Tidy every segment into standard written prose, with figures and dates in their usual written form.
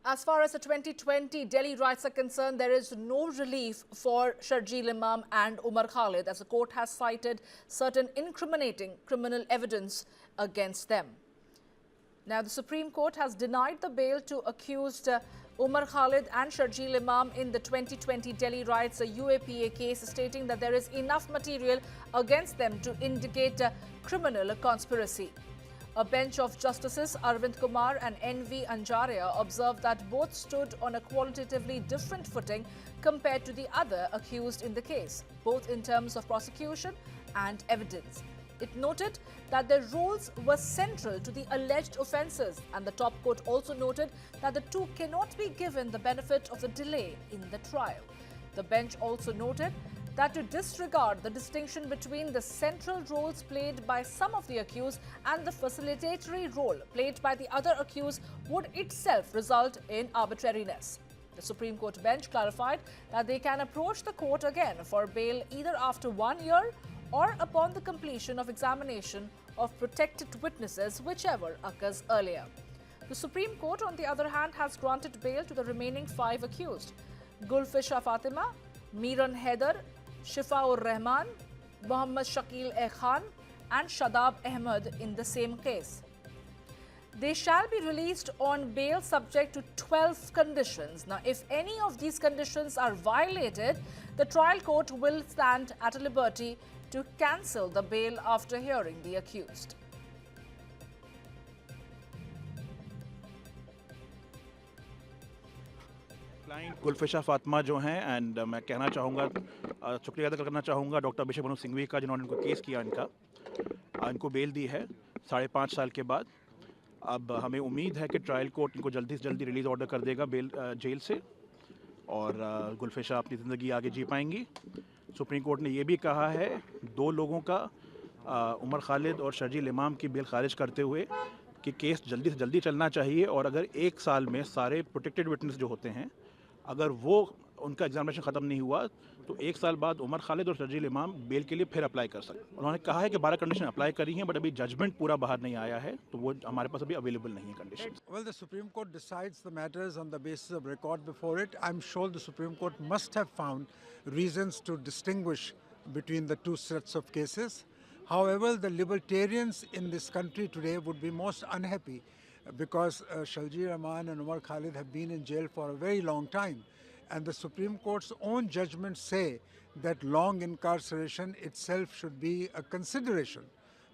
As far as the 2020 Delhi riots are concerned, there is no relief for Sharjeel Imam and Umar Khalid, as the court has cited certain incriminating criminal evidence against them. Now, the Supreme Court has denied the bail to accused Umar Khalid and Sharjeel Imam in the 2020 Delhi riots, a UAPA case, stating that there is enough material against them to indicate a criminal conspiracy. A bench of Justices Arvind Kumar and N.V. Anjaria observed that both stood on a qualitatively different footing compared to the other accused in the case, both in terms of prosecution and evidence. It noted that their roles were central to the alleged offences, and the top court also noted that the two cannot be given the benefit of the delay in the trial. The bench also noted that to disregard the distinction between the central roles played by some of the accused and the facilitatory role played by the other accused would itself result in arbitrariness. The Supreme Court bench clarified that they can approach the court again for bail either after 1 year or upon the completion of examination of protected witnesses, whichever occurs earlier. The Supreme Court, on the other hand, has granted bail to the remaining 5 accused: Gulfisha Fatima, Miran Haider, Shifaur Rahman, Mohammad Shakil Khan and Shadab Ahmed in the same case. They shall be released on bail subject to 12 conditions. Now, if any of these conditions are violated, the trial court will stand at liberty to cancel the bail after hearing the accused. Client Gulfisha Fatima जो हैं, and मैं कहना चाहूँगा, शुक्रिया अदा करना चाहूँगा doctor Abhishek Manu Singhvi का, जिन्होंने इनको केस किया, इनको बेल दी है 5.5 साल के बाद। अब हमें उम्मीद है कि ट्रायल कोर्ट इनको जल्दी से जल्दी रिलीज़ ऑर्डर कर देगा बेल जेल से, और गुलफिशा अपनी ज़िंदगी आगे जी पाएंगी। सुप्रीम कोर्ट ने ये भी कहा है 2 लोगों का, उमर खालिद और शर्जील इमाम की बेल खारिज करते हुए कि केस जल्दी से जल्दी चलना चाहिए, और अगर 1 साल में सारे प्रोटेक्टेड विटनेस जो होते हैं, अगर वो उनका एग्जामिनेशन ख़त्म नहीं हुआ तो 1 साल बाद उमर खालिद और शर्जील इमाम बेल के लिए फिर अप्लाई कर सकते। उन्होंने कहा है कि 12 कंडीशन अप्लाई करी हैं, बट अभी जजमेंट पूरा बाहर नहीं आया है, तो वो हमारे पास अभी अवेलेबल नहीं है condition. Well, the Supreme Court decides the matters on the basis of record before it. I'm sure the Supreme Court must have found reasons to distinguish between the 2 sets of cases. However, the libertarians in this country today would be most unhappy because Sharjeel Rahman and Umar Khalid have been in jail for a very long time. And the Supreme Court's own judgments say that long incarceration itself should be a consideration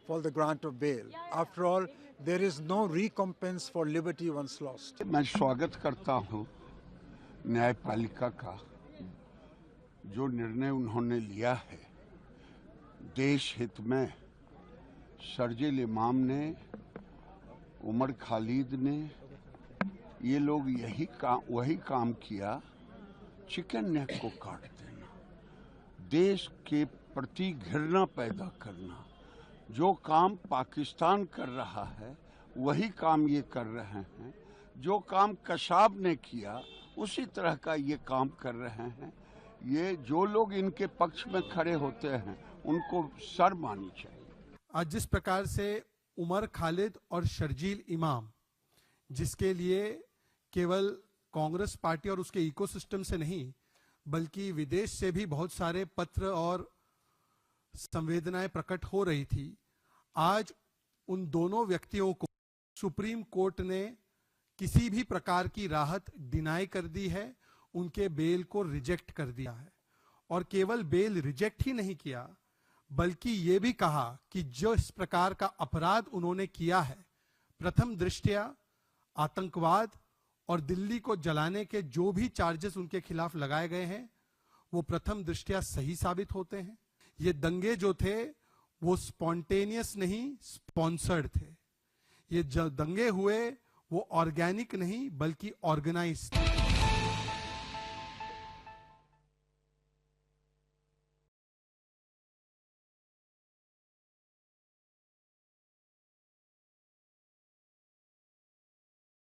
for the grant of bail. After all, there is no recompense for liberty once lost. मैं स्वागत करता हूँ न्यायपालिका का, जो निर्णय उन्होंने लिया है देश हित में। शर्जील इमाम ने, उमर खालिद ने, ये लोग वही काम किया, चिकन नेक को काट देना, देश के प्रति घृणा पैदा करना। जो काम पाकिस्तान कर रहा है वही काम ये कर रहे हैं, जो काम कशाब ने किया उसी तरह का ये काम कर रहे हैं। ये जो लोग इनके पक्ष में खड़े होते हैं उनको शर्म आनी चाहिए। आज जिस प्रकार से उमर खालिद और शर्जील इमाम, जिसके लिए केवल कांग्रेस पार्टी और उसके इकोसिस्टम से नहीं बल्कि विदेश से भी बहुत सारे पत्र और संवेदनाएं प्रकट हो रही थी, आज उन दोनों व्यक्तियों को सुप्रीम कोर्ट ने किसी भी प्रकार की राहत डिनाई कर दी है, उनके बेल को रिजेक्ट कर दिया है। और केवल बेल रिजेक्ट ही नहीं किया बल्कि ये भी कहा कि जो इस प्रकार का अपराध उन्होंने किया है, प्रथम दृष्टया आतंकवाद और दिल्ली को जलाने के जो भी चार्जेस उनके खिलाफ लगाए गए हैं वो प्रथम दृष्टया सही साबित होते हैं। ये दंगे जो थे वो स्पॉन्टेनियस नहीं, स्पॉन्सर्ड थे। ये जो दंगे हुए वो ऑर्गेनिक नहीं बल्कि ऑर्गेनाइज्ड थे।